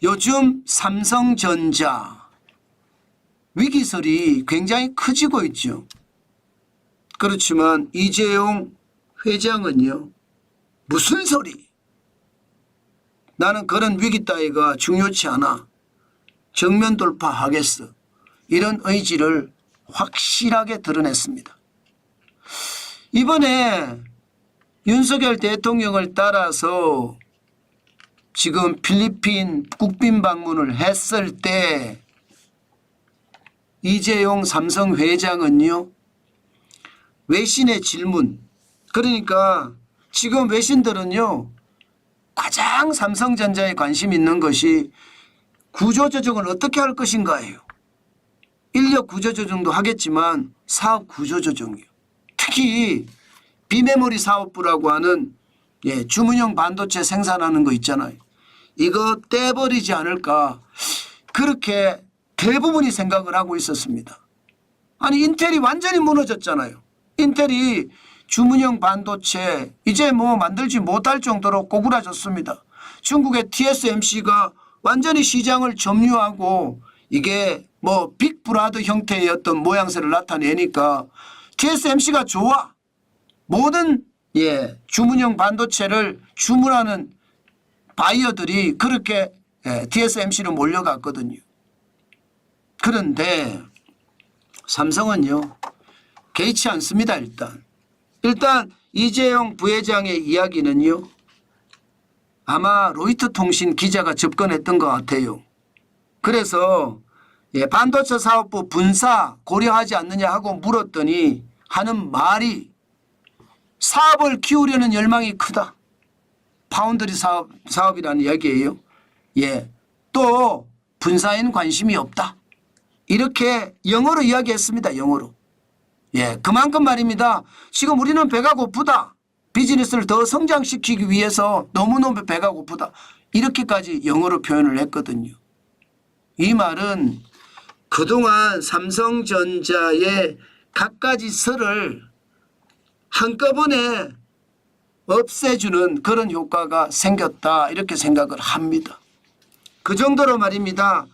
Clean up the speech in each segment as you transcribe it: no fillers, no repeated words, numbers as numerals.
요즘 삼성전자 위기설이 굉장히 커지고 있죠. 그렇지만 이재용 회장은요. 무슨 소리? 나는 그런 위기 따위가 중요치 않아. 정면 돌파하겠어. 이런 의지를 확실하게 드러냈습니다. 이번에 윤석열 대통령을 따라서 지금 필리핀 국빈 방문을 했을 때 이재용 삼성 회장은요. 외신의 질문, 그러니까 지금 외신들은요. 가장 삼성전자에 관심 있는 것이 구조조정을 어떻게 할 것인가예요. 인력 구조조정도 하겠지만 사업 구조조정이요. 특히 비메모리 사업부라고 하는 주문형 반도체 생산하는 거 있잖아요. 이거 떼버리지 않을까 그렇게 대부분이 생각을 하고 있었습니다. 아니 인텔이 완전히 무너졌잖아요. 인텔이 주문형 반도체 이제 뭐 만들지 못할 정도로 고꾸라졌습니다. 중국의 TSMC가 완전히 시장을 점유하고 이게 뭐 빅브라더 형태의 어떤 모양새를 나타내니까 TSMC가 좋아. 모든 주문형 반도체를 주문하는 바이어들이 그렇게 TSMC로 몰려갔거든요. 그런데 삼성은요. 개의치 않습니다. 일단 이재용 부회장의 이야기는요. 아마 로이터 통신 기자가 접근했던 것 같아요. 그래서 반도체 사업부 분사 고려하지 않느냐 하고 물었더니 하는 말이 사업을 키우려는 열망이 크다. 파운드리 사업이라는 이야기예요. 또 분사에는 관심이 없다. 이렇게 영어로 이야기했습니다. 영어로. 그만큼 말입니다. 지금 우리는 배가 고프다. 비즈니스를 더 성장시키기 위해서 너무너무 배가 고프다. 이렇게까지 영어로 표현을 했거든요. 이 말은 그동안 삼성전자의 갖가지 설을 한꺼번에 없애주는 그런 효과가 생겼다. 이렇게 생각을 합니다. 그 정도로 말입니다.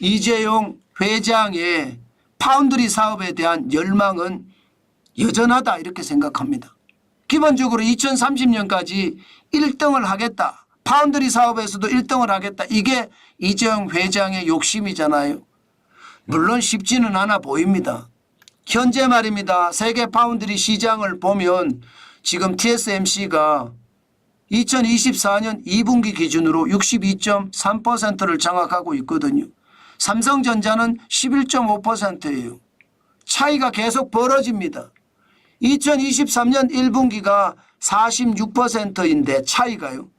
이재용 회장의 파운드리 사업에 대한 열망은 여전하다. 이렇게 생각합니다. 기본적으로 2030년까지 1등을 하겠다. 파운드리 사업에서도 1등을 하겠다. 이게 이재용 회장의 욕심이잖아요. 물론 쉽지는 않아 보입니다. 현재 말입니다. 세계 파운드리 시장을 보면 지금 TSMC가 2024년 2분기 기준으로 62.3%를 장악하고 있거든요. 삼성전자는 11.5%예요. 차이가 계속 벌어집니다. 2023년 1분기가 46%인데 차이가요.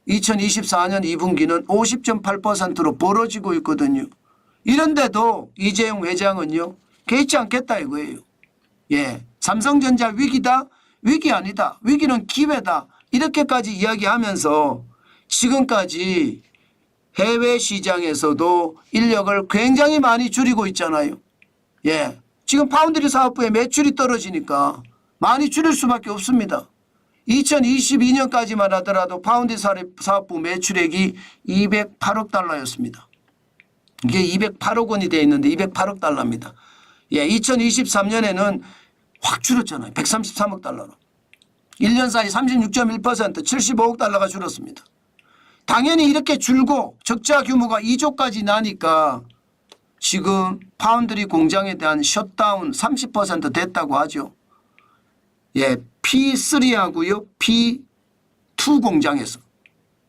2024년 2분기는 50.8%로 벌어지고 있거든요. 이런데도 이재용 회장은요. 개의치 않겠다 이거예요. 삼성전자 위기다. 위기 아니다. 위기는 기회다. 이렇게까지 이야기하면서 지금까지 해외 시장에서도 인력을 굉장히 많이 줄이고 있잖아요. 지금 파운드리 사업부의 매출이 떨어지니까 많이 줄일 수밖에 없습니다. 2022년까지만 하더라도 파운드리 사업부 매출액이 208억 달러였습니다. 이게 208억 원이 되어 있는데 208억 달러입니다. 2023년에는 확 줄었잖아요. 133억 달러로. 1년 사이 36.1% 75억 달러가 줄었습니다. 당연히 이렇게 줄고 적자 규모가 2조까지 나니까 지금 파운드리 공장에 대한 셧다운 30% 됐다고 하죠. P3하고요. P2 공장에서.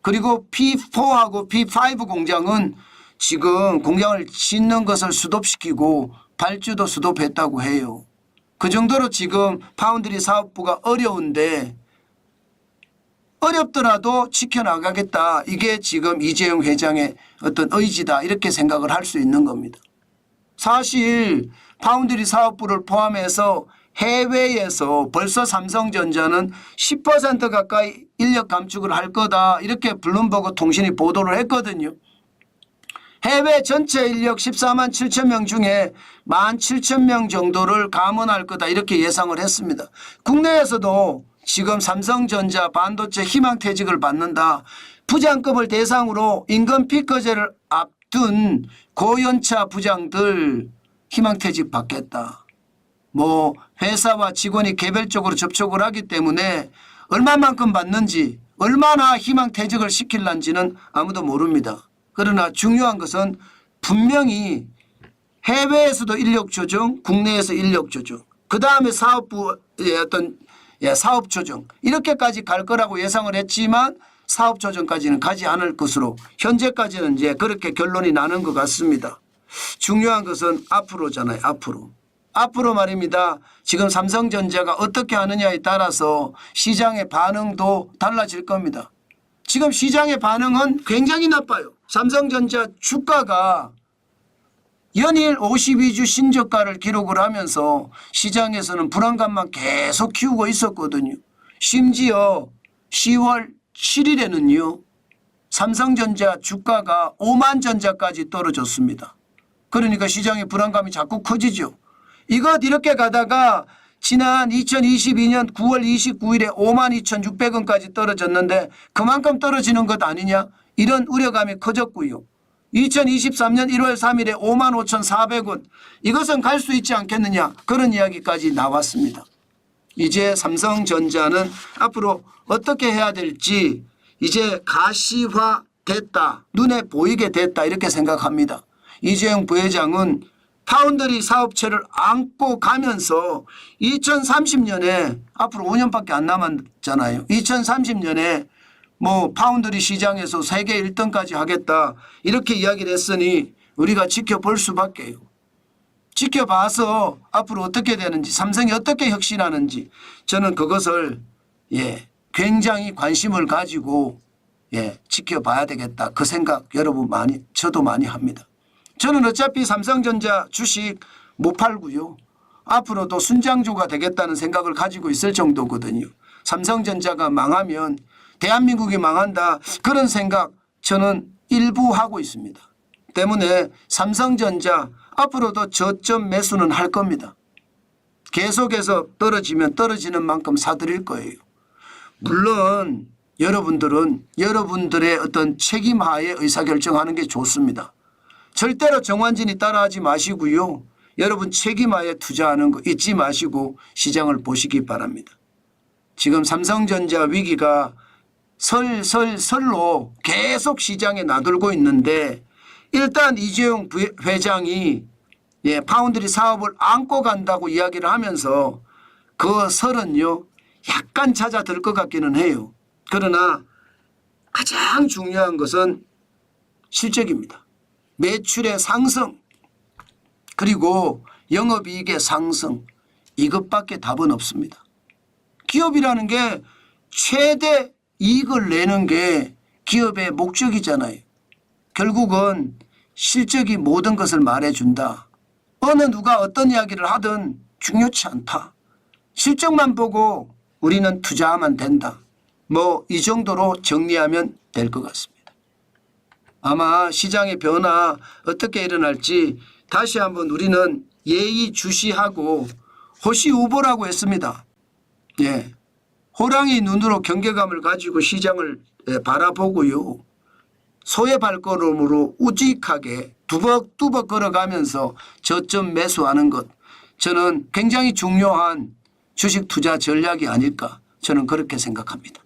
그리고 P4하고 P5 공장은 지금 공장을 짓는 것을 스톱시키고 발주도 스톱했다고 해요. 그 정도로 지금 파운드리 사업부가 어려운데 어렵더라도 지켜나가겠다. 이게 지금 이재용 회장의 어떤 의지다. 이렇게 생각을 할 수 있는 겁니다. 사실 파운드리 사업부를 포함해서 해외에서 벌써 삼성전자는 10% 가까이 인력 감축을 할 거다. 이렇게 블룸버그 통신이 보도를 했거든요. 해외 전체 인력 14만 7천 명 중에 1만 7천 명 정도를 감원할 거다. 이렇게 예상을 했습니다. 국내에서도 지금 삼성전자 반도체 희망퇴직을 받는다. 부장급을 대상으로 임금 피크제를 앞둔 고연차 부장들 희망퇴직 받겠다. 뭐 회사와 직원이 개별적으로 접촉을 하기 때문에 얼마만큼 받는지 얼마나 희망퇴직을 시킬는지는 아무도 모릅니다. 그러나 중요한 것은 분명히 해외에서도 인력 조정, 국내에서 인력 조정, 그 다음에 사업부의 어떤 사업 조정 이렇게까지 갈 거라고 예상을 했지만 사업 조정까지는 가지 않을 것으로 현재까지는 이제 그렇게 결론이 나는 것 같습니다. 중요한 것은 앞으로잖아요. 앞으로 말입니다. 지금 삼성전자가 어떻게 하느냐에 따라서 시장의 반응도 달라질 겁니다. 지금 시장의 반응은 굉장히 나빠요. 삼성전자 주가가 연일 52주 신저가를 기록을 하면서 시장에서는 불안감만 계속 키우고 있었거든요. 심지어 10월 7일에는요. 삼성전자 주가가 오만전자까지 떨어졌습니다. 그러니까 시장의 불안감이 자꾸 커지죠. 이것 이렇게 가다가 지난 2022년 9월 29일에 52,600원까지 떨어졌는데 그만큼 떨어지는 것 아니냐 이런 우려감이 커졌고요. 2023년 1월 3일에 55,400원 이것은 갈 수 있지 않겠느냐 그런 이야기까지 나왔습니다. 이제 삼성전자는 앞으로 어떻게 해야 될지 이제 가시화됐다. 눈에 보이게 됐다 이렇게 생각합니다. 이재용 부회장은 파운드리 사업체를 안고 가면서 2030년에 앞으로 5년밖에 안 남았잖아요. 2030년에 뭐 파운드리 시장에서 세계 1등까지 하겠다 이렇게 이야기를 했으니 우리가 지켜볼 수밖에요. 지켜봐서 앞으로 어떻게 되는지 삼성이 어떻게 혁신하는지 저는 그것을 굉장히 관심을 가지고 지켜봐야 되겠다. 그 생각 여러분 저도 많이 합니다. 저는 어차피 삼성전자 주식 못 팔고요. 앞으로도 순장주가 되겠다는 생각을 가지고 있을 정도거든요. 삼성전자가 망하면 대한민국이 망한다 그런 생각 저는 일부 하고 있습니다. 때문에 삼성전자 앞으로도 저점 매수는 할 겁니다. 계속해서 떨어지면 떨어지는 만큼 사들일 거예요. 물론 여러분들은 여러분들의 어떤 책임하에 의사결정하는 게 좋습니다. 절대로 정환진이 따라하지 마시고요. 여러분 책임하에 투자하는 거 잊지 마시고 시장을 보시기 바랍니다. 지금 삼성전자 위기가 설로 계속 시장에 나돌고 있는데 일단 이재용 회장이 파운드리 사업을 안고 간다고 이야기를 하면서 그 설은요 약간 잦아들 것 같기는 해요. 그러나 가장 중요한 것은 실적입니다. 매출의 상승 그리고 영업이익의 상승 이것밖에 답은 없습니다. 기업이라는 게 최대 이익을 내는 게 기업의 목적이잖아요. 결국은 실적이 모든 것을 말해준다. 어느 누가 어떤 이야기를 하든 중요치 않다. 실적만 보고 우리는 투자하면 된다. 뭐 이 정도로 정리하면 될 것 같습니다. 아마 시장의 변화 어떻게 일어날지 다시 한번 우리는 예의주시하고 호시우보라고 했습니다. 호랑이 눈으로 경계감을 가지고 시장을 바라보고요. 소의 발걸음으로 우직하게 두벅두벅 걸어가면서 저점 매수하는 것 저는 굉장히 중요한 주식 투자 전략이 아닐까 저는 그렇게 생각합니다.